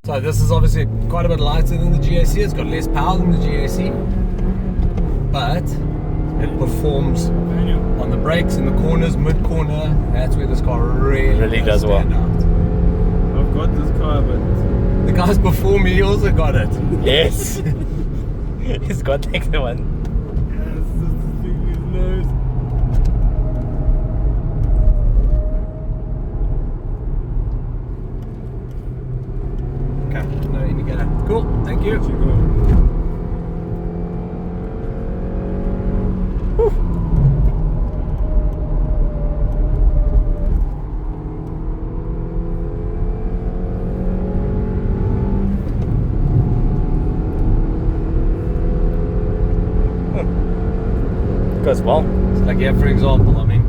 So this is obviously quite a bit lighter than the GAC. It's got less power than the GAC, but it performs on the brakes, in the corners, mid-corner. That's where this car really does well. I've got this car, but the guys before me also got it. Yes. He's got the extra one. yes, this thing is nice. Okay, no indicator. Cool, thank you. Goes well. So like here, for example, I mean,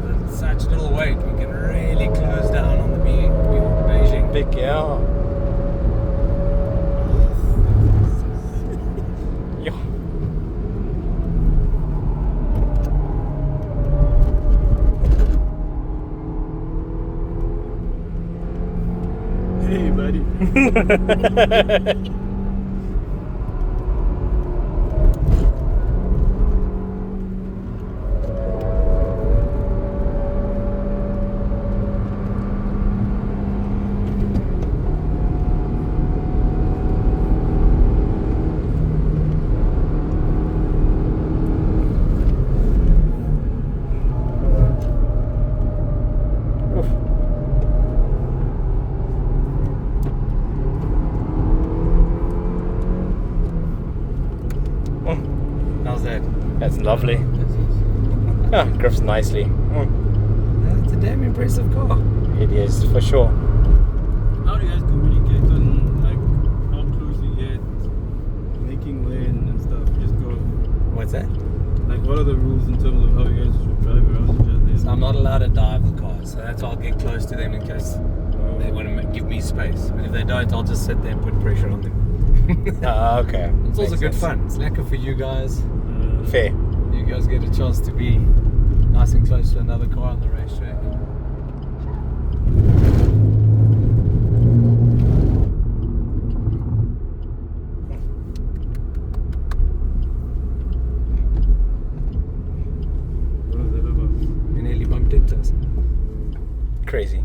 with such little weight, we can really close down on the Beijing. Big, yeah. Yeah. Hey, buddy. How's that? That's lovely. Ah, grips nicely. That's a damn impressive car. It is, for sure. How do you guys communicate on like how close you get, making lane and stuff? Just go. What's that? Like, what are the rules in terms of how you guys should drive around each other? So I'm not allowed to dive the car, so that's why I'll get close to them in case they want to give me space. But if they don't, I'll just sit there and put pressure on them. Okay. It's also Makes good sense. fun. It's lekker for you guys. Fair. You guys get a chance to be nice and close to another car on the racetrack. What is that about? We nearly bumped into us. Crazy.